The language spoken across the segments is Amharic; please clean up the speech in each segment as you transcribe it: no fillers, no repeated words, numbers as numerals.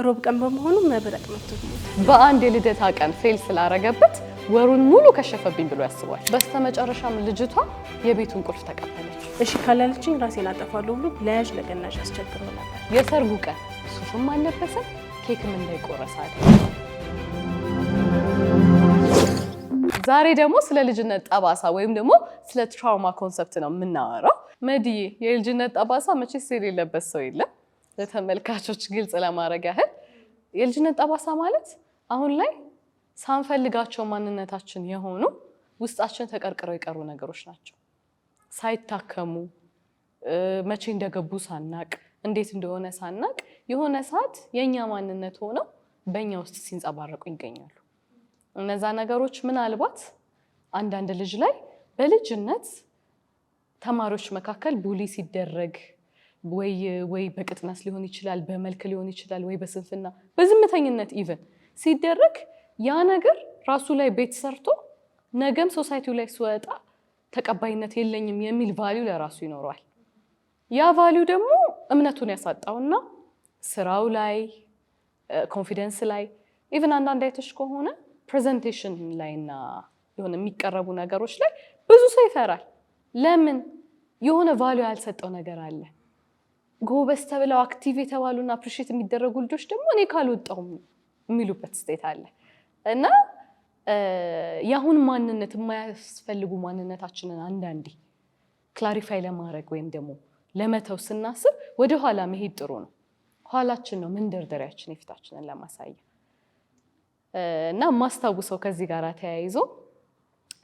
ሮብ ቀን በመሆኑ መብረቅ መጥቶት በአንድ የልደታ ቀን ፌል ስላረገበት ወሩን ሙሉ ከሸፈብኝ ብሎ ያስባል። በስተመጨረሻም ልጅቷ የቤቱን ቁልፍ ተቀበለች። እሺ ካላለችኝ ራሴን አጠፋለሁ ብሎ ለያዥ ለገናዥ አስቸግሮ ነበር። የሰርጉ ቀን ሱፍም አልለበሰም፣ ኬክም እንዳይቆረስ አለ። ዛሬ ደግሞ ስለ ልጅነት ጠባሳ ወይም ደግሞ ስለ ትራውማ ኮንሰፕት ነው የምናወራው። መዲዬ የልጅነት ጠባሳ መቼስ የሌለበት ሰው የለም። ለተመልካቾች ግልጽ ለማድረግ ያህል የልጅነት ጠባሳ ማለት አሁን ላይ ሳንፈልጋቸው ማንነታችን የሆኑ ውስጣችን ተቀርቅረው የቀሩ ነገሮች ናቸው። ሳይታከሙ መቼ እንደገቡ ሳናቅ እንዴት እንደሆነ ሳናቅ የሆነ ሰዓት የኛ ማንነት ሆነው በእኛ ውስጥ ሲንጸባረቁ ይገኛሉ። እነዛ ነገሮች ምናልባት አንዳንድ ልጅ ላይ በልጅነት ተማሪዎች መካከል ቡሊ ሲደረግ ወይ በቅጥነት ሊሆን ይችላል፣ በመልክ ሊሆን ይችላል፣ ወይ በስንፍና በዝምተኝነት ኢቭን ሲደረግ ያ ነገር ራሱ ላይ ቤት ሰርቶ ነገም ሶሳይቲው ላይ ሲወጣ ተቀባይነት የለኝም የሚል ቫልዩ ለራሱ ይኖረዋል። ያ ቫልዩ ደግሞ እምነቱን ያሳጣውና ስራው ላይ ኮንፊደንስ ላይ ኢቭን አንዳንድ አይተሽ ከሆነ ፕሬዘንቴሽን ላይና የሆነ የሚቀረቡ ነገሮች ላይ ብዙ ሰው ይፈራል። ለምን? የሆነ ቫልዩ ያልሰጠው ነገር አለ። ጎበዝ ተብለው አክቲቭ የተባሉና አፕሪሺየት የሚደረጉ ልጆች ደግሞ እኔ ካልወጣሁ የሚሉበት ስቴት አለ እና የአሁን ማንነት የማያስፈልጉ ማንነታችንን አንዳንዴ ክላሪፋይ ለማድረግ ወይም ደግሞ ለመተው ስናስብ ወደ ኋላ መሄድ ጥሩ ነው። ኋላችን ነው መንደርደሪያችን የፊታችንን ለማሳያ እና ማስታውሰው ከዚህ ጋር ተያይዞ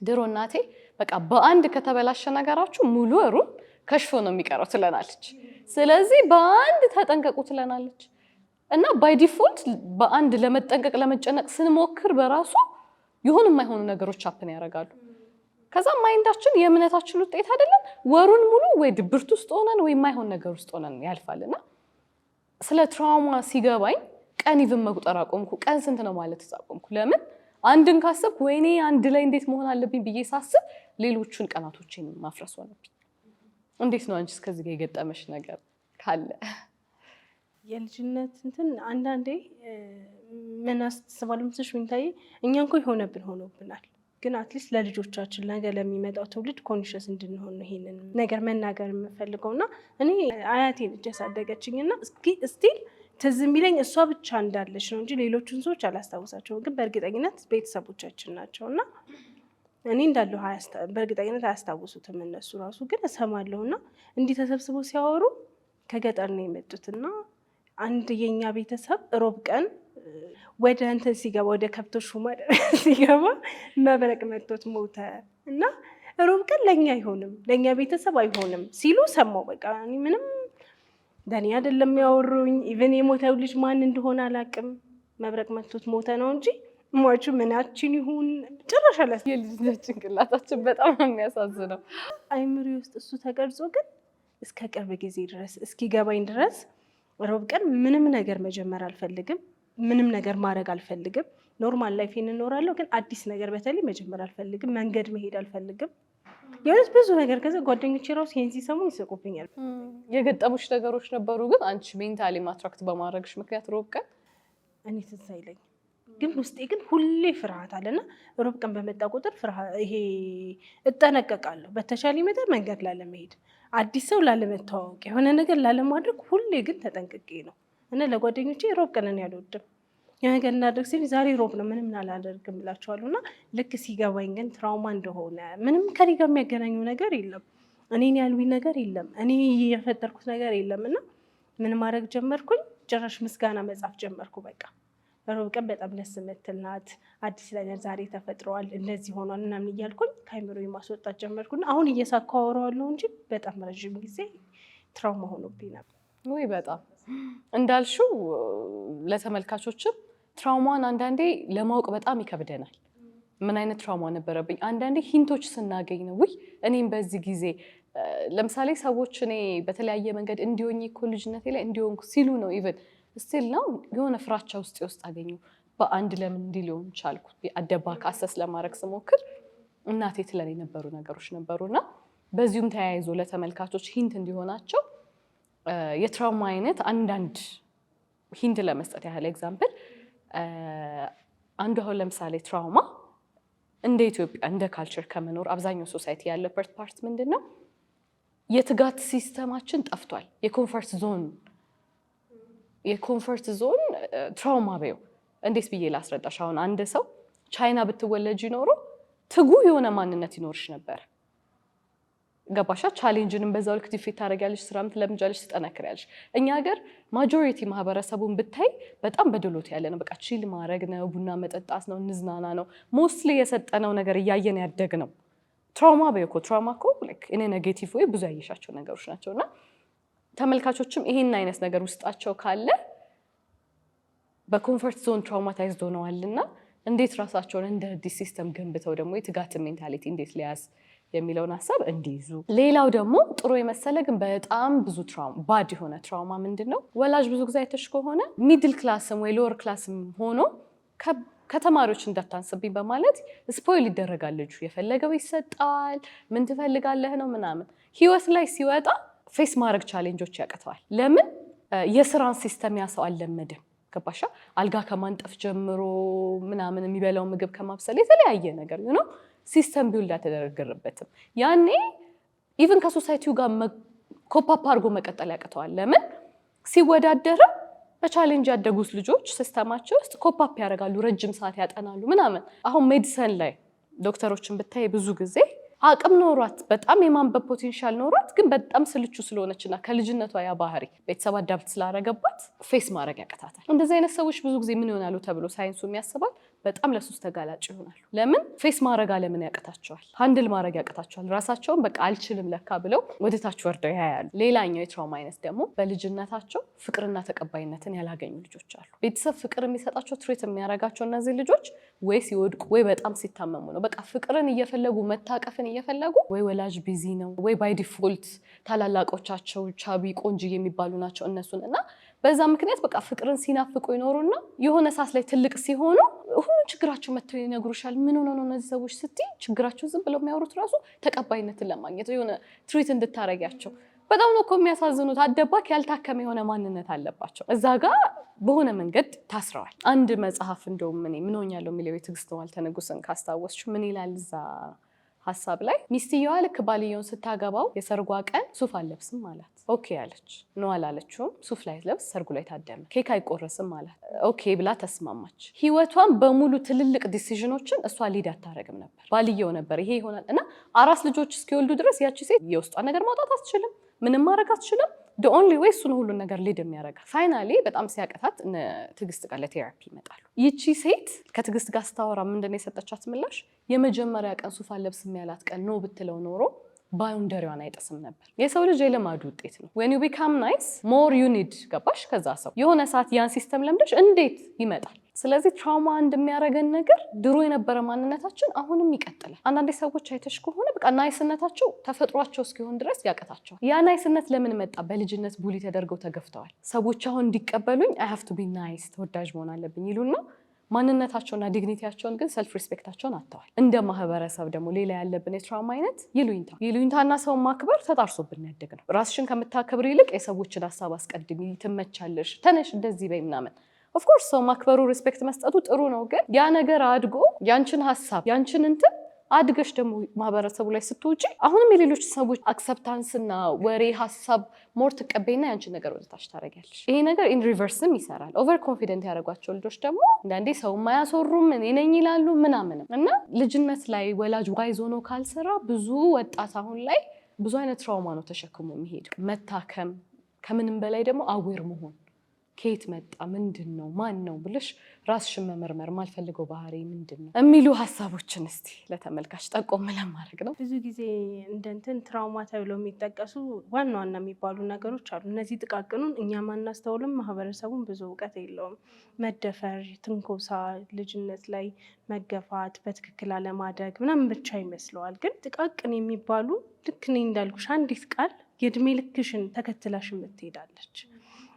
ድሮ እናቴ በቃ በአንድ ከተበላሸ ነገራችሁ ሙሉ ወሩን ከሽፎ ነው የሚቀረው ትለናለች። ስለዚህ በአንድ ተጠንቀቁ ትለናለች እና ባይ ዲፎልት በአንድ ለመጠንቀቅ ለመጨነቅ ስንሞክር በራሱ የሆኑ የማይሆኑ ነገሮች አፕን ያደርጋሉ። ከዛ ማይንዳችን የእምነታችን ውጤት አይደለም ወሩን ሙሉ ወይ ድብርት ውስጥ ሆነን ወይ የማይሆን ነገር ውስጥ ሆነን ያልፋልና ስለ ትራውማ ሲገባኝ ቀን ኢቭን መቁጠር አቆምኩ። ቀን ስንት ነው ማለት አቆምኩ። ለምን? አንድን ካሰብኩ ወይኔ አንድ ላይ እንዴት መሆን አለብኝ ብዬ ሳስብ ሌሎቹን ቀናቶችን ማፍረስ ሆነብኝ። እንዴት ነው አንቺስ ከዚህ ጋር የገጠመሽ ነገር ካለ? የልጅነት እንትን አንዳንዴ ምን አስተሳሰባለሁ መሰለሽ ሚንታይ እኛ እንኳ ሆኖብናል፣ ግን አትሊስት ለልጆቻችን ነገ ለሚመጣው ትውልድ ኮንሽስ እንድንሆን ነው ይሄንን ነገር መናገር የምፈልገውና እኔ አያቴ ልጅ ያሳደገችኝና ስቲል ትዝ የሚለኝ እሷ ብቻ እንዳለች ነው እንጂ ሌሎቹን ሰዎች አላስታውሳቸውም። ግን በእርግጠኝነት ቤተሰቦቻችን ናቸውና እኔ እንዳለሁ በእርግጠኝነት አያስታውሱትም እነሱ ራሱ። ግን እሰማለሁና እንዲህ ተሰብስበው ሲያወሩ ከገጠር ነው የመጡትና አንድ የኛ ቤተሰብ ሮብ ቀን ወደ እንትን ሲገባ ወደ ከብቶች ሹማድ ሲገባ መብረቅ መጥቶት ሞተ እና ሮብ ቀን ለኛ አይሆንም ለኛ ቤተሰብ አይሆንም ሲሉ ሰማው። በቃ እኔ ምንም ለኔ አይደለም ያወሩኝ። ኢቭን የሞተው ልጅ ማን እንደሆነ አላውቅም። መብረቅ መጥቶት ሞተ ነው እንጂ ሟቹ ምናችን ይሁን ጭራሽ አላስ የልጅነት ጭንቅላታችን በጣም የሚያሳዝነው አይምሪ ውስጥ እሱ ተቀርጾ ግን እስከ ቅርብ ጊዜ ድረስ እስኪገባኝ ድረስ ሮብ ቀን ምንም ነገር መጀመር አልፈልግም፣ ምንም ነገር ማድረግ አልፈልግም። ኖርማል ላይፌን እኖራለሁ፣ ግን አዲስ ነገር በተለይ መጀመር አልፈልግም። መንገድ መሄድ አልፈልግም። የሆነስ ብዙ ነገር ከዛ ጓደኞቼ ራሱ ይሄን ሲሰሙ ይስቁብኛል። የገጠሙሽ ነገሮች ነበሩ ግን አንቺ ሜንታሊ ማትራክት በማድረግሽ ምክንያት ሮብ ቀን እኔ ትዝ አይለኝም፣ ግን ውስጤ ግን ሁሌ ፍርሃት አለና ሮብ ቀን በመጣ ቁጥር ይሄ እጠነቀቃለሁ። በተቻለ መጠን መንገድ ላለመሄድ፣ አዲስ ሰው ላለመተዋወቅ፣ የሆነ ነገር ላለማድረግ ሁሌ ግን ተጠንቅቄ ነው እና ለጓደኞቼ ሮብ ቀን እኔ አልወድም የነገር እናደርግ ሲል ዛሬ ሮብ ነው ምንም አላደርግም ብላቸዋለሁና ልክ ሲገባኝ ግን ትራውማ እንደሆነ ምንም ከኔ ጋር የሚያገናኘው ነገር የለም፣ እኔን ያልኩኝ ነገር የለም፣ እኔ የፈጠርኩት ነገር የለም እና ምን ማድረግ ጀመርኩኝ? ጭራሽ ምስጋና መጻፍ ጀመርኩ። በቃ ሮብ ቀን በጣም ደስ የምትል ናት፣ አዲስ ነገር ዛሬ ተፈጥሯል፣ እንደዚህ ሆኗል ምናምን እያልኩኝ ከአይምሮዬ ማስወጣት ጀመርኩና አሁን እየሳኩ አወራዋለሁ እንጂ በጣም ረዥም ጊዜ ትራውማ ሆኖብኝ ነበር። ወይ በጣም እንዳልሽው ለተመልካቾችም ትራውማን አንዳንዴ ለማወቅ በጣም ይከብደናል። ምን አይነት ትራውማ ነበረብኝ? አንዳንዴ ሂንቶች ስናገኝ ነው ወይ እኔም በዚህ ጊዜ ለምሳሌ ሰዎች እኔ በተለያየ መንገድ እንዲሆኝ እኮ ልጅነቴ ላይ እንዲሆንኩ ሲሉ ነው ኢቭን ስቲል ነው የሆነ ፍራቻ ውስጥ አገኘሁ። በአንድ ለምን እንዲህ ሊሆን ቻልኩ አደባክ አሰስ ለማድረግ ስሞክር እናቴ ትለን የነበሩ ነገሮች ነበሩና በዚሁም ተያይዞ ለተመልካቾች ሂንት እንዲሆናቸው የትራውማ አይነት አንዳንድ ሂንት ለመስጠት ያህል ኤግዛምፕል አንዱ አሁን ለምሳሌ ትራውማ እንደ ኢትዮጵያ እንደ ካልቸር ከመኖር አብዛኛው ሶሳይቲ ያለበት ፓርት ምንድነው? የትጋት ሲስተማችን ጠፍቷል። የኮምፈርት ዞን ትራውማ በዩ እንዴት ብዬ ላስረዳሽ? አሁን አንድ ሰው ቻይና ብትወለጅ ይኖሮ ትጉ የሆነ ማንነት ይኖርሽ ነበር። ገባሻ? ቻሌንጅንም በዛው ልክ ዲፌት ታደርጊያለሽ፣ ስራም ትለምጃለሽ፣ ትጠነክሪያለሽ። እኛ ሀገር ማጆሪቲ ማህበረሰቡን ብታይ በጣም በድሎት ያለ ነው። በቃ ቺል ማድረግ ነው፣ ቡና መጠጣት ነው፣ እንዝናና ነው። ሞስትሊ የሰጠነው ነገር እያየን ያደግ ነው። ትራውማ በይኮ ትራውማ እኮ ላይክ እኔ ኔጌቲቭ ወይ ብዙ ያየሻቸው ነገሮች ናቸውና ተመልካቾችም ይሄን አይነት ነገር ውስጣቸው ካለ በኮምፈርት ዞን ትራውማታይዝድ ሆነዋልና እንዴት ራሳቸውን እንደ አዲስ ሲስተም ገንብተው ደግሞ የትጋት ሜንታሊቲ እንዴት ሊያዝ የሚለውን ሀሳብ እንዲይዙ። ሌላው ደግሞ ጥሩ የመሰለ ግን በጣም ብዙ ትራውማ ባድ የሆነ ትራውማ ምንድነው? ወላጅ ብዙ ጊዜ አይተሽ ከሆነ ሚድል ክላስም ወይ ሎወር ክላስም ሆኖ ከተማሪዎች እንዳታንስብኝ በማለት ስፖይል ይደረጋል። ልጁ የፈለገው ይሰጣል። ምን ትፈልጋለህ ነው ምናምን። ህይወት ላይ ሲወጣ ፌስ ማድረግ ቻሌንጆች ያቅተዋል። ለምን? የስራን ሲስተም ያሰው አልለመድም። ገባሻ? አልጋ ከማንጠፍ ጀምሮ ምናምን የሚበላው ምግብ ከማብሰል የተለያየ ነገር ነው ሲስተም ቢውልድ አልተደረገበትም። ያኔ ኢቭን ከሶሳይቲው ጋር ኮፓፕ አድርጎ መቀጠል ያቅተዋል። ለምን? ሲወዳደርም በቻሌንጅ ያደጉት ልጆች ሲስተማቸው ውስጥ ኮፓፕ ያደርጋሉ፣ ረጅም ሰዓት ያጠናሉ ምናምን። አሁን ሜዲሰን ላይ ዶክተሮችን ብታይ ብዙ ጊዜ አቅም ኖሯት በጣም የማንበብ ፖቴንሻል ኖሯት ግን በጣም ስልቹ ስለሆነችና ከልጅነቷ ያ ባህሪ ቤተሰብ አዳፕት ስላደረገባት ፌስ ማድረግ ያቅታታል። እንደዚህ አይነት ሰዎች ብዙ ጊዜ ምን ይሆናሉ ተብሎ ሳይንሱ የሚያስባል በጣም ለሱስ ተጋላጭ ይሆናሉ። ለምን? ፌስ ማድረግ አለምን ያቅታቸዋል፣ ሃንድል ማድረግ ያቅታቸዋል። ራሳቸውን በቃ አልችልም ለካ ብለው ወደታች ወርደው ያያሉ። ሌላኛው የትራውማ አይነት ደግሞ በልጅነታቸው ፍቅርና ተቀባይነትን ያላገኙ ልጆች አሉ። ቤተሰብ ፍቅር የሚሰጣቸው ትሬት የሚያደርጋቸው እነዚህ ልጆች ወይ ሲወድቁ ወይ በጣም ሲታመሙ ነው። በቃ ፍቅርን እየፈለጉ መታቀፍን እየፈለጉ ወይ ወላጅ ቢዚ ነው ወይ ባይ ዲፎልት ታላላቆቻቸው ቻቢ ቆንጆ የሚባሉ ናቸው እነሱን እና በዛ ምክንያት በቃ ፍቅርን ሲናፍቁ ይኖሩና የሆነ ሰዓት ላይ ትልቅ ሲሆኑ ሁሉ ችግራቸው መጥተው ይነግሩሻል። ምን ሆነ ነው እነዚህ ሰዎች ስትይ ችግራቸው ዝም ብለው የሚያወሩት ራሱ ተቀባይነትን ለማግኘት የሆነ ትሪት እንድታረጊያቸው። በጣም ነው እኮ የሚያሳዝኑት። አደባክ ያልታከመ የሆነ ማንነት አለባቸው። እዛ ጋር በሆነ መንገድ ታስረዋል። አንድ መጽሐፍ እንደውም ምን ሆኛለሁ የሚለው የትዕግስት ዋልተ ንጉስን ካስታወስሽ ምን ይላል እዛ ሀሳብ ላይ ሚስትየዋ ልክ ባልየውን ስታገባው የሰርጓ ቀን ሱፍ አለብስም አላት። ኦኬ አለች። ነው አላለችውም። ሱፍ ላይ ለብስ ሰርጉ ላይ ታደመ። ኬክ አይቆረስም አላት። ኦኬ ብላ ተስማማች። ህይወቷን በሙሉ ትልልቅ ዲሲዥኖችን እሷ ሊድ አታረግም ነበር። ባልየው ነበር ይሄ ይሆናል እና 4 ልጆች እስኪወልዱ ድረስ ያቺ ሴት የውስጧ ነገር ማውጣት አትችልም፣ ምንም ማድረግ አትችልም። the only way እሱን ሁሉን ነገር ሊድ የሚያደርጋል። ፋይናሊ በጣም ሲያቀታት ትዕግስት ጋር ለቴራፒ ይመጣሉ። ይቺ ሴት ከትዕግስት ጋር ስታወራ ምንድን ነው የሰጠቻት ምላሽ? የመጀመሪያ ቀን ሱፍ አለብስም ያላት ቀን ነው ብትለው ኖሮ ባውንደሪዋን አይጠስም ነበር። የሰው ልጅ የልማዱ ውጤት ነው። when you become nice more you need ገባሽ? ከዛ ሰው የሆነ ሰዓት ያን ሲስተም ለምደሽ እንዴት ይመጣል? ስለዚህ ትራውማ እንደሚያደርገን ነገር ድሮ የነበረ ማንነታችን አሁንም ይቀጥላል። አንዳንድ ሰዎች አይተሽ ከሆነ በቃ ናይስነታቸው ተፈጥሯቸው እስኪሆን ድረስ ያቀታቸዋል። ያ ናይስነት ለምን መጣ? በልጅነት ቡሊ ተደርገው ተገፍተዋል። ሰዎች አሁን እንዲቀበሉኝ I have to be nice ተወዳጅ መሆን አለብኝ ይሉና ማንነታቸውና ዲግኒቲያቸውን ግን ሰልፍ ሪስፔክታቸውን አጥተዋል። እንደ ማህበረሰብ ደግሞ ሌላ ያለብን የትራውማ አይነት ይሉኝታና ሰውን ማክበር ተጣርሶብን ያደግ ነው። ራስሽን ከምታከብር ይልቅ የሰዎችን ሀሳብ አስቀድሚ፣ ትመቻለሽ፣ ተነሽ እንደዚህ በይ ምናምን። ኦፍኮርስ ሰው ማክበሩ ሪስፔክት መስጠቱ ጥሩ ነው። ግን ያ ነገር አድጎ ያንቺን ሀሳብ ያንቺን እንትን አድገሽ ደግሞ ማህበረሰቡ ላይ ስትውጪ አሁንም የሌሎች ሰዎች አክሰፕታንስና ወሬ ሀሳብ ሞር ትቀበይና ያንቺን ነገር ወደታች ታደርጊያለሽ። ይሄ ነገር ኢን ሪቨርስም ይሰራል። ኦቨር ኮንፊደንት ያደረጓቸው ልጆች ደግሞ አንዳንዴ ሰው ማያሰሩም እኔ ነኝ ይላሉ ምናምንም እና ልጅነት ላይ ወላጅ ዋይዝ ሆኖ ካልሰራ ብዙ ወጣት አሁን ላይ ብዙ አይነት ትራውማ ነው ተሸክሞ የሚሄድ። መታከም ከምንም በላይ ደግሞ አዌር መሆን ከየት መጣ ምንድን ነው ማን ነው ብለሽ ራስሽን መመርመር ማልፈልገው ባህሪ ምንድን ነው የሚሉ ሀሳቦችን እስቲ ለተመልካች ጠቆም ለማድረግ ነው። ብዙ ጊዜ እንደንትን ትራውማ ተብለው የሚጠቀሱ ዋና ዋና የሚባሉ ነገሮች አሉ። እነዚህ ጥቃቅኑን እኛ ማናስተውልም፣ ማህበረሰቡን ብዙ እውቀት የለውም። መደፈር፣ ትንኮሳ፣ ልጅነት ላይ መገፋት፣ በትክክል አለማደግ ምናምን ብቻ ይመስለዋል። ግን ጥቃቅን የሚባሉ ልክ እኔ እንዳልኩሽ አንዲት ቃል የእድሜ ልክሽን ተከትላሽ የምትሄዳለች።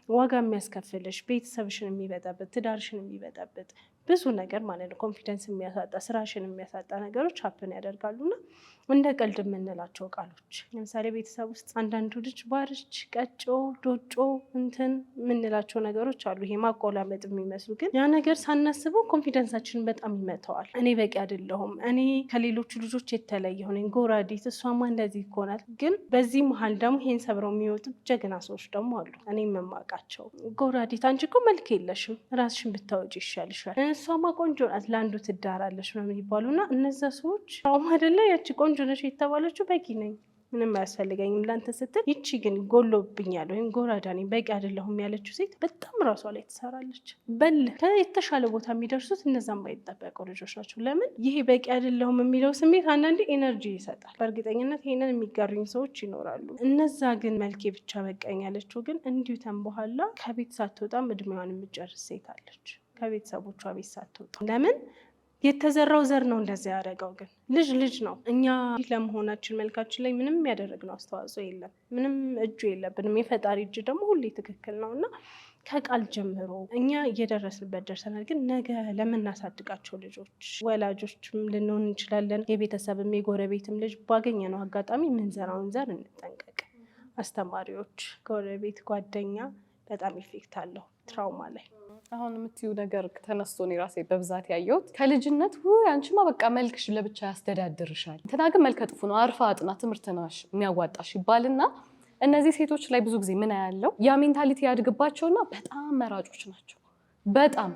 ዋጋ የሚያስከፍልሽ፣ ቤተሰብሽን የሚበጠብጥ፣ ትዳርሽን የሚበጠብጥ፣ ብዙ ነገር ማለት ነው ኮንፊደንስ የሚያሳጣ ስራሽን የሚያሳጣ ነገሮች ሀፕን ያደርጋሉና እንደ ቀልድ የምንላቸው ቃሎች ለምሳሌ ቤተሰብ ውስጥ አንዳንዱ ልጅ ባርች፣ ቀጮ፣ ዶጮ እንትን የምንላቸው ነገሮች አሉ። ይሄ ማቆላመጥ የሚመስሉ ግን ያ ነገር ሳናስበው ኮንፊደንሳችንን በጣም ይመተዋል። እኔ በቂ አይደለሁም፣ እኔ ከሌሎቹ ልጆች የተለየ ሆነኝ፣ ጎራዲት፣ እሷማ እንደዚህ ይሆናል። ግን በዚህ መሀል ደግሞ ይሄን ሰብረው የሚወጡ ጀግና ሰዎች ደግሞ አሉ። እኔ የምማቃቸው ጎራዲት፣ አንቺ እኮ መልክ የለሽም፣ ራስሽን ብታወጪ ይሻልሻል፣ እሷማ ቆንጆ ናት፣ ለአንዱ ትዳራለች ነው የሚባሉና እነዛ ሰዎች አሁን አይደለ ያቺ ቆንጆ ነሽ የተባለችው በቂ ነኝ ምንም አያስፈልገኝም ላንተ ስትል፣ ይቺ ግን ጎሎብኛል ወይም ጎራዳ ነኝ በቂ አይደለሁም ያለችው ሴት በጣም ራሷ ላይ ትሰራለች። የተሻለ ቦታ የሚደርሱት እነዛም ባይጠበቁ ልጆች ናቸው። ለምን ይሄ በቂ አይደለሁም የሚለው ስሜት አንዳንዴ ኤነርጂ ይሰጣል። በእርግጠኝነት ይሄንን የሚጋሩኝ ሰዎች ይኖራሉ። እነዛ ግን መልኬ ብቻ በቃኝ ያለችው ግን እንዲሁ ተንበኋላ ከቤት ሳትወጣም እድሜዋን የምትጨርስ ሴት አለች። ከቤተሰቦቿ ቤት ሳትወጣ ለምን የተዘራው ዘር ነው እንደዚያ ያደረገው። ግን ልጅ ነው። እኛ ለመሆናችን መልካችን ላይ ምንም ያደረግነው አስተዋጽኦ የለም፣ ምንም እጁ የለብንም። የፈጣሪ እጅ ደግሞ ሁሌ ትክክል ነው እና ከቃል ጀምሮ እኛ እየደረስንበት ደርሰናል። ግን ነገ ለምናሳድጋቸው ልጆች ወላጆችም ልንሆን እንችላለን፣ የቤተሰብም የጎረቤትም ልጅ ባገኘነው አጋጣሚ ምንዘራውን ዘር እንጠንቀቅ። አስተማሪዎች፣ ጎረቤት፣ ጓደኛ በጣም ኢፌክት አለው ትራውማ ላይ። አሁን የምትዩ ነገር ተነስቶ እኔ ራሴ በብዛት ያየሁት ከልጅነት አንቺማ በቃ መልክሽ ለብቻ ያስተዳድርሻል፣ እንትና ግን መልከ ጥፉ ነው፣ አርፋ አጥና፣ ትምህርት ነሽ የሚያዋጣሽ ይባልና እነዚህ ሴቶች ላይ ብዙ ጊዜ ምን ያለው ያ ሜንታሊቲ ያድግባቸውና በጣም መራጮች ናቸው። በጣም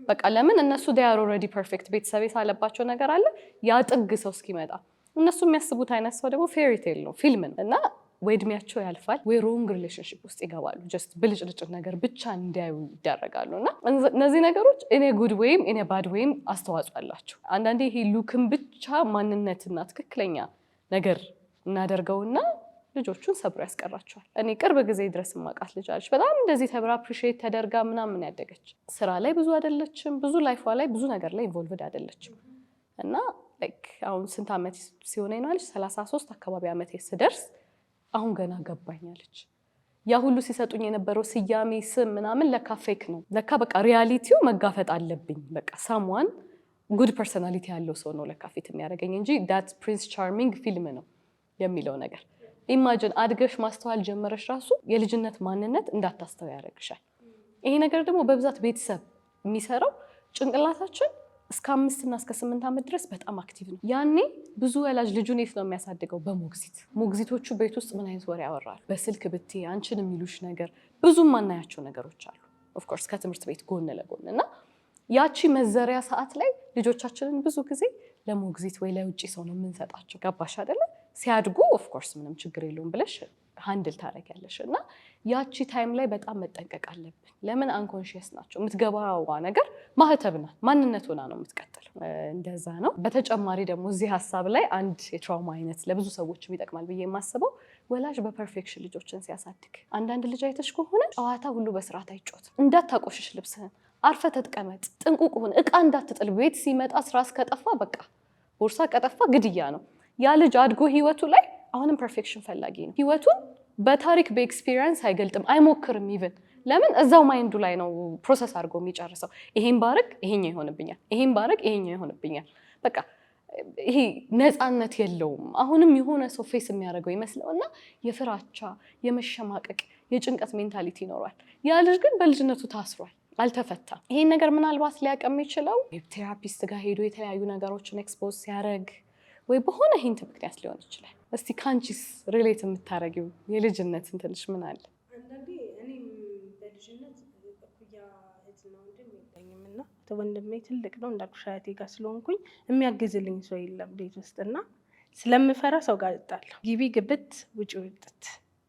በቃ ለምን እነሱ they are already perfect ቤተሰብ የሳለባቸው ነገር አለ። ያ ጥግ ሰው እስኪመጣ እነሱ የሚያስቡት አይነት ሰው ደግሞ ፌሪ ቴል ነው፣ ፊልም ነው እና ወይ እድሜያቸው ያልፋል ወይ ሮንግ ሪሌሽንሽፕ ውስጥ ይገባሉ። ጀስት ብልጭልጭ ነገር ብቻ እንዲያዩ ይደረጋሉ። እና እነዚህ ነገሮች እኔ ጉድ ወይም እኔ ባድ ወይም አስተዋጽኦ አላቸው። አንዳንዴ ይሄ ሉክን ብቻ ማንነትና ትክክለኛ ነገር እናደርገውና ልጆቹን ሰብሮ ያስቀራቸዋል። እኔ ቅርብ ጊዜ ድረስ ማቃት ልጅ አለች በጣም እንደዚህ ተብራ አፕሪሺየት ተደርጋ ምናምን ያደገች፣ ስራ ላይ ብዙ አይደለችም፣ ብዙ ላይፏ ላይ ብዙ ነገር ላይ ኢንቮልቭድ አይደለችም። እና አሁን ስንት ዓመት ሲሆነኝ ነው አለች 33 አካባቢ ዓመቴ ስደርስ አሁን ገና ገባኛለች። ያ ሁሉ ሲሰጡኝ የነበረው ስያሜ ስም ምናምን ለካ ፌክ ነው። ለካ በቃ ሪያሊቲው መጋፈጥ አለብኝ። በቃ ሳምዋን ጉድ ፐርሰናሊቲ ያለው ሰው ነው ለካ ፊት የሚያደርገኝ እንጂ ዳት ፕሪንስ ቻርሚንግ ፊልም ነው የሚለው ነገር። ኢማጂን አድገሽ ማስተዋል ጀመረሽ ራሱ የልጅነት ማንነት እንዳታስተው ያደርግሻል። ይሄ ነገር ደግሞ በብዛት ቤተሰብ የሚሰራው ጭንቅላታችን እስከ 5 እና እስከ 8 ዓመት ድረስ በጣም አክቲቭ ነው። ያኔ ብዙ ወላጅ ልጁን የት ነው የሚያሳድገው? በሞግዚት። ሞግዚቶቹ ቤት ውስጥ ምን አይነት ወሬ ያወራሉ? በስልክ ብቴ አንቺን የሚሉሽ ነገር ብዙ ማናያቸው ነገሮች አሉ። ኦፍ ኮርስ ከትምህርት ቤት ጎን ለጎን እና ያቺ መዘሪያ ሰዓት ላይ ልጆቻችንን ብዙ ጊዜ ለሞግዚት ወይ ለውጪ ሰው ነው የምንሰጣቸው። ገባሽ አይደለ? ሲያድጉ ኦፍ ኮርስ ምንም ችግር የለውም ብለሽ ሃንድል ታደርጊያለሽ። እና ያቺ ታይም ላይ በጣም መጠንቀቅ አለብን። ለምን አንኮንሺየስ ናቸው። የምትገባዋ ነገር ማህተብ ናት፣ ማንነት ሆና ነው የምትቀጥለው። እንደዛ ነው። በተጨማሪ ደግሞ እዚህ ሀሳብ ላይ አንድ የትራውማ አይነት ለብዙ ሰዎችም ይጠቅማል ብዬ የማስበው ወላጅ በፐርፌክሽን ልጆችን ሲያሳድግ፣ አንዳንድ ልጅ አይተሽ ከሆነ ጨዋታ ሁሉ በስርዓት አይጮት፣ እንዳታቆሽሽ ልብስህን፣ አርፈ ተጥቀመጥ፣ ጥንቁቅ ሁን፣ እቃ እንዳትጥል፣ ቤት ሲመጣ ስራ እስከጠፋ በቃ ቦርሳ ከጠፋ ግድያ ነው። ያ ልጅ አድጎ ህይወቱ ላይ አሁንም ፐርፌክሽን ፈላጊ ነው። ህይወቱን በታሪክ በኤክስፒሪየንስ አይገልጥም፣ አይሞክርም። ኢቭን ለምን እዛው ማይንዱ ላይ ነው ፕሮሰስ አድርጎ የሚጨርሰው። ይሄን ባረግ ይሄኛው ይሆንብኛል፣ ይሄን ባረግ ይሄኛው ይሆንብኛል። በቃ ይሄ ነፃነት የለውም። አሁንም የሆነ ሰው ፌስ የሚያደርገው ይመስለውና የፍራቻ የመሸማቀቅ የጭንቀት ሜንታሊቲ ይኖረዋል። ያ ልጅ ግን በልጅነቱ ታስሯል፣ አልተፈታም። ይሄን ነገር ምናልባት ሊያውቅ የሚችለው ቴራፒስት ጋር ሄዶ የተለያዩ ነገሮችን ኤክስፖዝ ሲያደርግ ወይ በሆነ ሂንት ምክንያት ሊሆን ይችላል። እስቲ ካንቺስ ሪሌት የምታደርጊው የልጅነትን ትንሽ ምን አለ? አንዳንዴ እኔም በልጅነት እኩያ እህትና ወንድም የለኝም እና ወንድሜ ትልቅ ነው እንዳልኩሽ አያቴ ጋር ስለሆንኩኝ የሚያግዝልኝ ሰው የለም ቤት ውስጥ እና ስለምፈራ ሰው ጋር እጣለሁ። ግቢ ግብት ውጭ ውጥት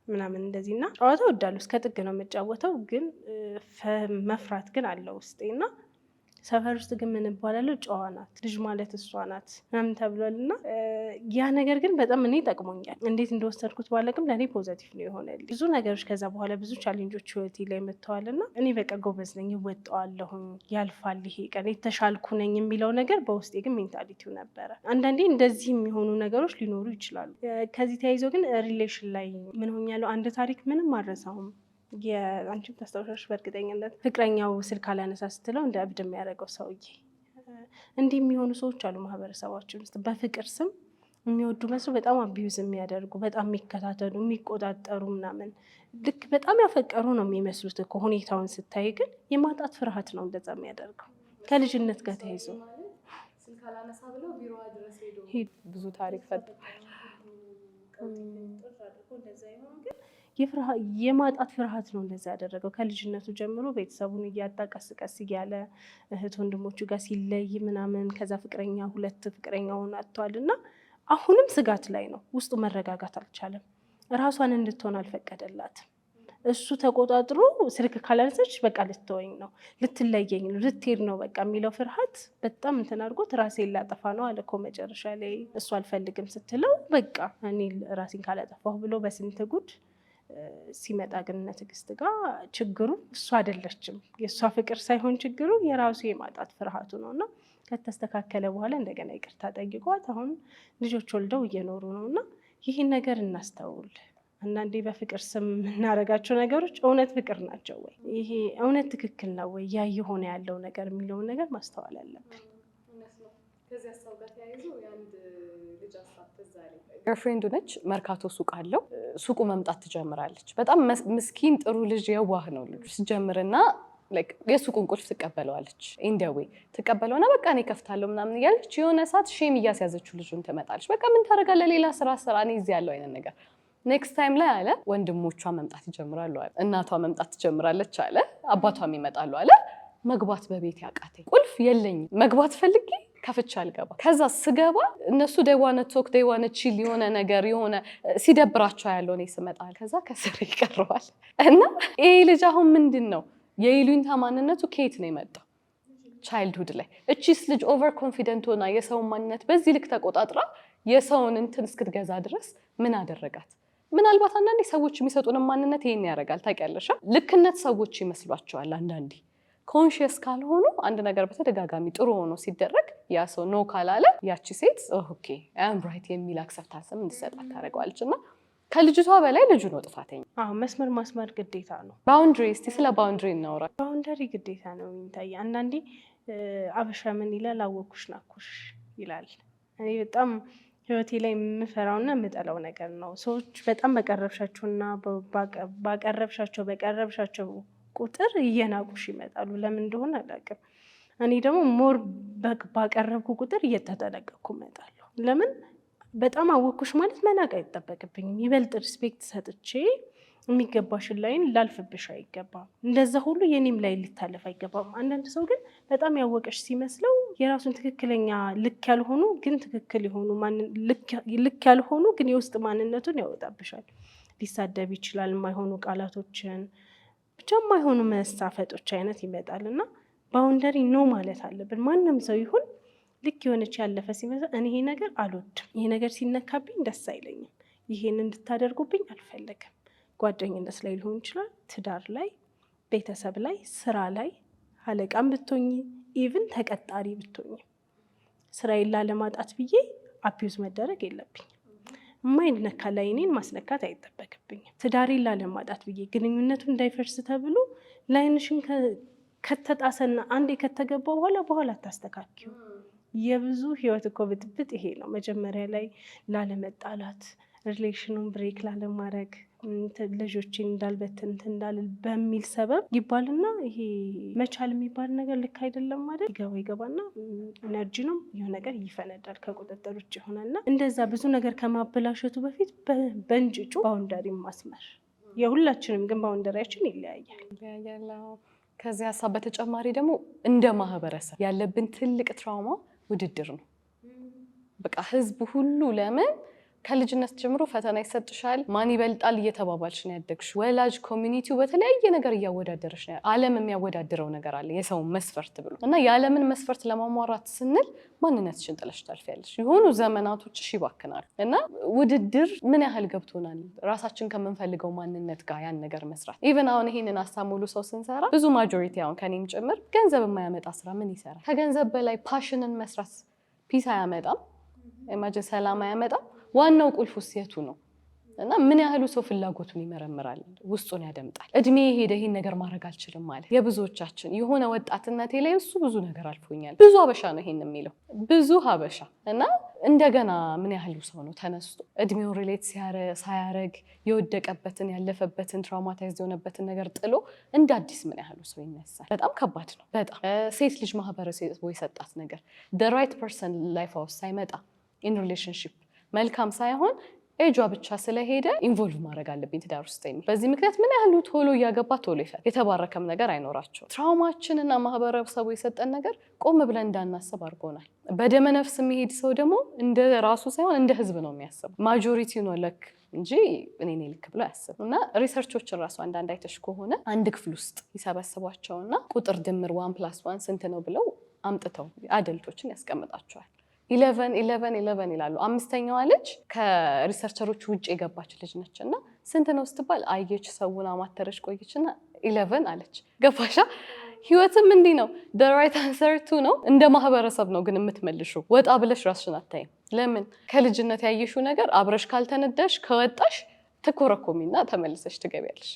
ምናምን እንደዚህ እና ጨዋታ እወዳለሁ። እስከ ጥግ ነው የምጫወተው፣ ግን መፍራት ግን አለ ውስጤ እና ሰፈር ውስጥ ግን ምን እባላለሁ? ጨዋ ናት ልጅ ማለት እሷ ናት ምናምን ተብሏል እና ያ ነገር ግን በጣም እኔ ጠቅሞኛል። እንዴት እንደወሰድኩት ባለቅም ለእኔ ፖዘቲቭ ነው የሆነልኝ። ብዙ ነገሮች ከዛ በኋላ ብዙ ቻሌንጆች ህይወቴ ላይ መጥተዋል እና እኔ በቃ ጎበዝ ነኝ፣ እወጣዋለሁኝ፣ ያልፋል ይሄ ቀን፣ የተሻልኩ ነኝ የሚለው ነገር በውስጤ ግን ሜንታሊቲው ነበረ። አንዳንዴ እንደዚህ የሚሆኑ ነገሮች ሊኖሩ ይችላሉ። ከዚህ ተያይዞ ግን ሪሌሽን ላይ ምን ሆኛለሁ? አንድ ታሪክ ምንም አልረሳውም። የአንቺም ታስታውሻለሽ በእርግጠኝነት። ፍቅረኛው ስልክ አላነሳ ስትለው እንደ እብድ የሚያደርገው ሰውዬ እንዲህ የሚሆኑ ሰዎች አሉ ማህበረሰባችን ውስጥ በፍቅር ስም የሚወዱ መስሎ በጣም አቢዩዝ የሚያደርጉ በጣም የሚከታተሉ የሚቆጣጠሩ ምናምን ልክ በጣም ያፈቀሩ ነው የሚመስሉት እኮ ሁኔታውን ስታይ ግን የማጣት ፍርሃት ነው እንደዛ የሚያደርገው ከልጅነት ጋር ተይዞ ብዙ ታሪክ ፈጥሯል። የማጣት ፍርሃት ነው እንደዛ ያደረገው ከልጅነቱ ጀምሮ ቤተሰቡን እያጣ ቀስ ቀስ እያለ እህት ወንድሞቹ ጋር ሲለይ ምናምን ከዛ ፍቅረኛ 2 ፍቅረኛውን አጥቷል እና አሁንም ስጋት ላይ ነው ውስጡ መረጋጋት አልቻለም ራሷን እንድትሆን አልፈቀደላትም እሱ ተቆጣጥሮ ስልክ ካላነሳች በቃ ልትወኝ ነው ልትለየኝ ነው ልትሄድ ነው በቃ የሚለው ፍርሃት በጣም እንትን አድርጎት ራሴን ላጠፋ ነው አለ እኮ መጨረሻ ላይ እሱ አልፈልግም ስትለው በቃ እኔ ራሴን ካላጠፋሁ ብሎ በስንት ጉድ ሲመጣ ግን ትዕግስት ጋር ችግሩ እሱ አይደለችም የእሷ ፍቅር ሳይሆን ችግሩ የራሱ የማጣት ፍርሃቱ ነውና ከተስተካከለ በኋላ እንደገና ይቅርታ ጠይቋት አሁን ልጆች ወልደው እየኖሩ ነውና ይህን ነገር እናስተውል አንዳንዴ በፍቅር ስም የምናደርጋቸው ነገሮች እውነት ፍቅር ናቸው ወይ ይሄ እውነት ትክክል ነው ወይ ያ የሆነ ያለው ነገር የሚለውን ነገር ማስተዋል አለብን ከዚያ ሰው ጋር ተያይዞ ያንድ ልጅ አሳብ ተዛሬ ገርፍሬንዱ ነች መርካቶ ሱቅ አለው ሱቁ መምጣት ትጀምራለች በጣም ምስኪን ጥሩ ልጅ የዋህ ነው ልጅ ሲጀምርና like የሱቁን ቁልፍ ትቀበለዋለች ኢንደዌ ትቀበለውና በቃ እኔ ከፍታለሁ ምናምን እያለች የሆነ ሰዓት ሼም እያስያዘችው ልጁን ትመጣለች በቃ ምን ታደርጋለህ ሌላ ስራ እኔ እዚህ ያለው አይነት ነገር ኔክስት ታይም ላይ አለ ወንድሞቿ መምጣት ይጀምራሉ አለ እናቷ መምጣት ትጀምራለች አለ አባቷም ይመጣሉ አለ መግባት በቤት ያቃተኝ ቁልፍ የለኝም መግባት ፈልጌ ከፍቻ አልገባ ከዛ ስገባ እነሱ ደዋነ ቶክ ደዋነ ቺል የሆነ ነገር የሆነ ሲደብራቸው ያለው እኔ ስመጣ ከዛ ከስር ይቀርባል እና ይሄ ልጅ አሁን ምንድነው የይሉኝታ ማንነቱ ከየት ነው የመጣው ቻይልድሁድ ላይ እቺስ ልጅ ኦቨር ኮንፊደንት ሆና የሰውን ማንነት በዚህ ልክ ተቆጣጥራ የሰውን እንትን እስክትገዛ ድረስ ምን አደረጋት ምናልባት አንዳንዴ ሰዎች የሚሰጡን ማንነት ይሄን ያደርጋል ታውቂያለሽ ልክነት ሰዎች ይመስሏቸዋል አንዳንዴ ኮንሺየስ ካልሆኑ አንድ ነገር በተደጋጋሚ ጥሩ ሆኖ ሲደረግ ያ ሰው ኖ ካላለ ያቺ ሴት ኦኬ አም ራይት የሚል አክሰፕታንስም እንዲሰጣት ታደርገዋለችና ከልጅቷ በላይ ልጁ ነው ጥፋተኛ መስመር ማስመር ግዴታ ነው ባውንደሪ እስቲ ስለ ባውንደሪ እናውራ ባውንደሪ ግዴታ ነው የሚታይ አንዳንዴ አበሻ ምን ይላል አወኩሽ ናኩሽ ይላል እኔ በጣም ህይወቴ ላይ የምፈራውና የምጠላው ነገር ነው ሰዎች በጣም በቀረብሻቸው ቁጥር እየናቁሽ ይመጣሉ ለምን እንደሆነ አላውቅም እኔ ደግሞ ሞር ባቀረብኩ ቁጥር እየተጠነቀቅኩ እመጣለሁ ለምን በጣም አወኩሽ ማለት መናቅ አይጠበቅብኝም ይበልጥ ሪስፔክት ሰጥቼ የሚገባሽን ላይን ላልፍብሽ አይገባም እንደዛ ሁሉ የኔም ላይ ሊታለፍ አይገባም አንዳንድ ሰው ግን በጣም ያወቀሽ ሲመስለው የራሱን ትክክለኛ ልክ ያልሆኑ ግን ትክክል የሆኑ ልክ ያልሆኑ ግን የውስጥ ማንነቱን ያወጣብሻል ሊሳደብ ይችላል የማይሆኑ ቃላቶችን ብቻ የማይሆኑ መሳፈጦች አይነት ይመጣልና ባውንደሪ ኖ ማለት አለብን ማንም ሰው ይሁን ልክ የሆነች ያለፈ ሲመስል እኔ ይሄ ነገር አልወድም ይሄ ነገር ሲነካብኝ ደስ አይለኝም ይሄን እንድታደርጉብኝ አልፈልግም ጓደኝነት ላይ ሊሆን ይችላል ትዳር ላይ ቤተሰብ ላይ ስራ ላይ አለቃም ብትሆኚ ኢቭን ተቀጣሪ ብትሆኚ ስራዬን ላለማጣት ብዬ አቢዩዝ መደረግ የለብኝም የማይነካ ላይ እኔን ማስነካት አይጠበቅብኝም ትዳሬን ላለማጣት ብዬ ግንኙነቱ እንዳይፈርስ ተብሎ ላይንሽን ከተጣሰና አንዴ ከተገባው በኋላ ታስተካክዩ የብዙ ህይወት እኮ ብጥብጥ ይሄ ነው መጀመሪያ ላይ ላለመጣላት ሪሌሽኑን ብሬክ ላለማድረግ ልጆችን እንዳልበትን እንዳልል በሚል ሰበብ ይባልና ይሄ መቻል የሚባል ነገር ልክ አይደለም ማለት ይገባና ኢነርጂ ነው የሆነ ነገር ይፈነዳል ከቁጥጥር ውጭ ይሆናልና እንደዛ ብዙ ነገር ከማበላሸቱ በፊት በእንጭጩ ባውንደሪ ማስመር የሁላችንም ግን ባውንደሪያችን ይለያያል ከዚህ ሀሳብ በተጨማሪ ደግሞ እንደ ማህበረሰብ ያለብን ትልቅ ትራውማ ውድድር ነው በቃ ህዝብ ሁሉ ለምን ከልጅነት ጀምሮ ፈተና ይሰጥሻል ማን ይበልጣል እየተባባልሽ ነው ያደግሽ ወላጅ ኮሚኒቲው በተለያየ ነገር እያወዳደረሽ ነው ዓለም የሚያወዳድረው ነገር አለ የሰው መስፈርት ብሎ እና የዓለምን መስፈርት ለማሟራት ስንል ማንነትሽን ጥለሽ ታልፊያለሽ የሆኑ ዘመናቶችሽ ይባክናሉ እና ውድድር ምን ያህል ገብቶናል ራሳችን ከምንፈልገው ማንነት ጋር ያን ነገር መስራት ኢቭን አሁን ይሄንን አሳሙሉ ሰው ስንሰራ ብዙ ማጆሪቲ አሁን ከኔም ጭምር ገንዘብ የማያመጣ ስራ ምን ይሰራል ከገንዘብ በላይ ፓሽንን መስራት ፒስ አያመጣም ኢማጂን ሰላም አያመጣም ዋናው ቁልፉ የቱ ነው እና ምን ያህሉ ሰው ፍላጎቱን ይመረምራል፣ ውስጡን ያደምጣል። እድሜ ሄደ ይሄን ነገር ማድረግ አልችልም ማለት የብዙዎቻችን የሆነ ወጣትነቴ ላይ እሱ ብዙ ነገር አልፎኛል። ብዙ ሀበሻ ነው ይሄን የሚለው ብዙ ሀበሻ። እና እንደገና ምን ያህሉ ሰው ነው ተነስቶ እድሜውን ሪሌት ሳያረግ የወደቀበትን ያለፈበትን ትራውማታይዝ የሆነበትን ነገር ጥሎ እንደ አዲስ ምን ያህሉ ሰው ይነሳል? በጣም ከባድ ነው። በጣም ሴት ልጅ ማህበረሰቡ የሰጣት ነገር the right person ላይፍ ውስጥ ሳይመጣ ኢን ሪሌሽንሺፕ መልካም ሳይሆን ኤጇ ብቻ ስለሄደ ኢንቮልቭ ማድረግ አለብኝ ትዳር ውስጥ የሚል በዚህ ምክንያት ምን ያህሉ ቶሎ እያገባ ቶሎ ይፈል የተባረከም ነገር አይኖራቸው። ትራውማችንና ማህበረሰቡ የሰጠን ነገር ቆም ብለን እንዳናስብ አድርጎናል። በደመ ነፍስ የሚሄድ ሰው ደግሞ እንደ ራሱ ሳይሆን እንደ ህዝብ ነው የሚያስበው። ማጆሪቲ ነው ለክ እንጂ እኔ ነኝ ልክ ብሎ አያስብም። እና ሪሰርቾችን ራሱ አንዳንድ አይተሽ ከሆነ አንድ ክፍል ውስጥ ይሰበስቧቸውና ቁጥር ድምር 1+1 ስንት ነው ብለው አምጥተው አደልቶችን ያስቀምጣቸዋል። 11 ይላሉ። አምስተኛዋ ልጅ ከሪሰርቸሮች ውጭ የገባች ልጅ ነች እና ስንት ነው ስትባል አየች፣ ሰውን አማተረች፣ ቆየችና 11 አለች። ገባሻ? ህይወትም እንዲህ ነው። the right answer 2 ነው። እንደ ማህበረሰብ ነው ግን የምትመልሹ። ወጣ ብለሽ ራስሽን አታይም። ለምን? ከልጅነት ያየሽው ነገር አብረሽ ካልተነዳሽ ከወጣሽ ትኮረኮሚና ተመልሰሽ ትገቢያለሽ።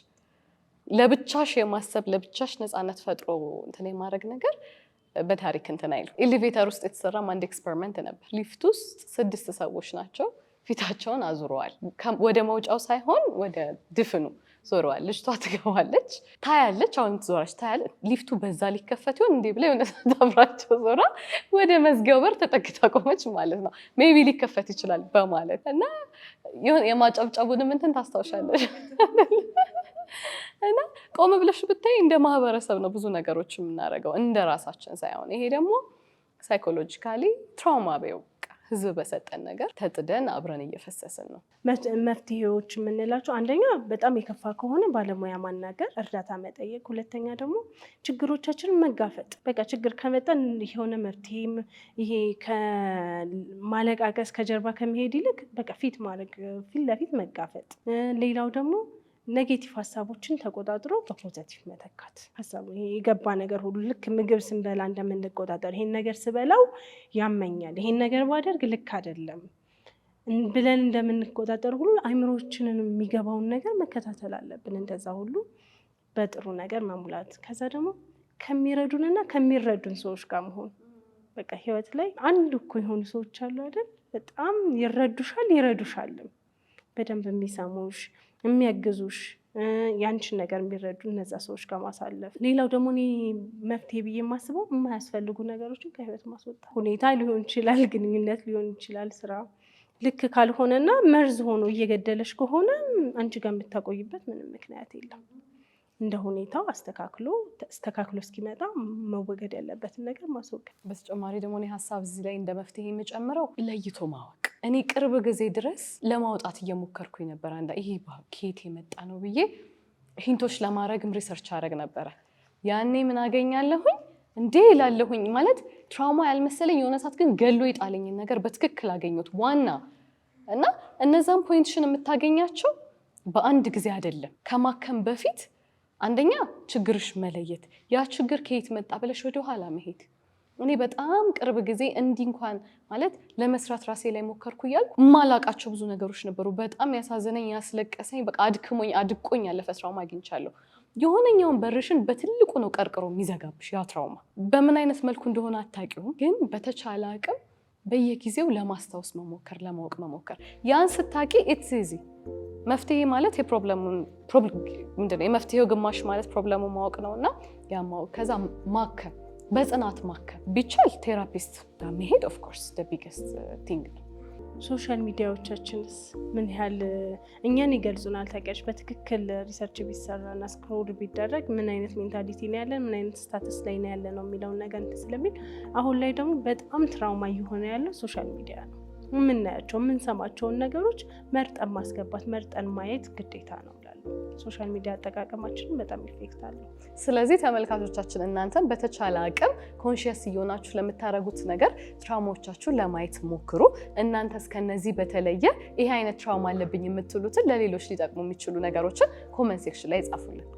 ለብቻሽ የማሰብ ለብቻሽ ነፃነት ፈጥሮ እንትን የማድረግ ነገር በታሪክ እንትን አይሉ። ኤሌቬተር ውስጥ የተሰራም አንድ ኤክስፐሪመንት ነበር። ሊፍት ውስጥ 6 ሰዎች ናቸው። ፊታቸውን አዙረዋል። ወደ መውጫው ሳይሆን ወደ ድፍኑ ዞረዋል። ልጅቷ ትገባለች፣ ታያለች። አሁን ትዞራች ታያለች። ሊፍቱ በዛ ሊከፈት ይሆን እንዴ ብላ የሆነ ታብራቸው ዞራ ወደ መዝጊያው በር ተጠግታ ቆመች ማለት ነው። ሜቢ ሊከፈት ይችላል በማለት እና የማጨብጨቡንም እንትን ታስታውሻለች። እና ቆም ብለሽ ብታይ እንደ ማህበረሰብ ነው ብዙ ነገሮች የምናደርገው እንደ ራሳችን ሳይሆን፣ ይሄ ደግሞ ሳይኮሎጂካሊ ትራውማ በው ህዝብ በሰጠን ነገር ተጥደን አብረን እየፈሰስን ነው። መፍትሄዎች የምንላቸው አንደኛ በጣም የከፋ ከሆነ ባለሙያ ማናገር፣ እርዳታ መጠየቅ። ሁለተኛ ደግሞ ችግሮቻችንን መጋፈጥ። በቃ ችግር ከመጠን የሆነ መፍትሄ ይሄ ከማለቃቀስ ከጀርባ ከመሄድ ይልቅ በቃ ፊት ለፊት መጋፈጥ። ሌላው ደግሞ ኔጌቲቭ ሀሳቦችን ተቆጣጥሮ በፖዘቲቭ መተካት። ሀሳቡ የገባ ነገር ሁሉ ልክ ምግብ ስንበላ እንደምንቆጣጠር ይሄን ነገር ስበላው ያመኛል፣ ይሄን ነገር ባደርግ ልክ አይደለም ብለን እንደምንቆጣጠር ሁሉ አይምሮችንን የሚገባውን ነገር መከታተል አለብን። እንደዛ ሁሉ በጥሩ ነገር መሙላት። ከዛ ደግሞ ከሚረዱንና ከሚረዱን ሰዎች ጋር መሆን። በቃ ህይወት ላይ አንድ እኮ የሆኑ ሰዎች አሉ አይደል? በጣም ይረዱሻልም፣ በደንብ የሚሰሙሽ የሚያግዙሽ፣ ያንቺን ነገር የሚረዱ እነዛ ሰዎች ጋር ማሳለፍ። ሌላው ደግሞ እኔ መፍትሄ ብዬ የማስበው የማያስፈልጉ ነገሮችን ከህይወት ማስወጣት። ሁኔታ ሊሆን ይችላል፣ ግንኙነት ሊሆን ይችላል፣ ስራ ልክ ካልሆነና መርዝ ሆኖ እየገደለሽ ከሆነ አንቺ ጋር የምታቆይበት ምንም ምክንያት የለም። እንደ ሁኔታው አስተካክሎ እስኪመጣ መወገድ ያለበትን ነገር ማስወገድ። በተጨማሪ ደግሞ እኔ ሀሳብ እዚህ ላይ እንደ መፍትሄ የምጨምረው ለይቶ ማወቅ። እኔ ቅርብ ጊዜ ድረስ ለማውጣት እየሞከርኩኝ ነበር። ይሄ ከየት የመጣ ነው ብዬ ሂንቶች ለማድረግም ሪሰርች አደረግ ነበረ። ያኔ ምን አገኛለሁኝ እንዴ ይላለሁኝ ማለት ትራውማ ያልመሰለኝ የሆነ ሰዓት ግን ገሎ የጣለኝን ነገር በትክክል አገኘሁት ዋና እና እነዛን ፖይንትሽን የምታገኛቸው በአንድ ጊዜ አይደለም። ከማከም በፊት አንደኛ ችግርሽ መለየት፣ ያ ችግር ከየት መጣ ብለሽ ወደ ኋላ መሄድ። እኔ በጣም ቅርብ ጊዜ እንዲህ እንኳን ማለት ለመስራት ራሴ ላይ ሞከርኩ እያልኩ የማላቃቸው ብዙ ነገሮች ነበሩ። በጣም ያሳዘነኝ ያስለቀሰኝ በቃ አድቆኝ ያለፈ ትራውማ አግኝቻለሁ። የሆነኛውን በርሽን በትልቁ ነው ቀርቅሮ የሚዘጋብሽ ያ ትራውማ። በምን አይነት መልኩ እንደሆነ አታውቂውም፣ ግን በተቻለ አቅም በየጊዜው ለማስታወስ መሞከር፣ ለማወቅ መሞከር። ያን ስታቂ ኢትስ ኢዚ። መፍትሄ ማለት ምንድነው? የመፍትሄው ግማሽ ማለት ፕሮብለሙ ማወቅ ነውና ያ ማወቅ፣ ከዛ ማከም፣ በጽናት ማከም ቢቻል ቴራፒስት ጋር መሄድ ኦፍ ኮርስ the biggest thing ነው። ሶሻል ሚዲያዎቻችንስ ምን ያህል እኛን ይገልጹናል? ታውቂያለሽ፣ በትክክል ሪሰርች ቢሰራና ስክሮል ቢደረግ ምን አይነት ሜንታሊቲ ነው ያለን፣ ምን አይነት ስታተስ ላይ ነው ያለ ነው የሚለውን ነገር ስለሚል አሁን ላይ ደግሞ በጣም ትራውማ እየሆነ ያለው ሶሻል ሚዲያ ነው። የምናያቸው የምንሰማቸውን ነገሮች መርጠን ማስገባት፣ መርጠን ማየት ግዴታ ነው እላለሁ። ሶሻል ሚዲያ አጠቃቀማችንን በጣም ኢፌክት አለው። ስለዚህ ተመልካቾቻችን እናንተም በተቻለ አቅም ኮንሺየስ እየሆናችሁ ለምታደርጉት ነገር ትራውማዎቻችሁን ለማየት ሞክሩ። እናንተስ ከነዚህ በተለየ ይሄ አይነት ትራውማ አለብኝ የምትሉትን ለሌሎች ሊጠቅሙ የሚችሉ ነገሮችን ኮመንት ሴክሽን ላይ ጻፉልን።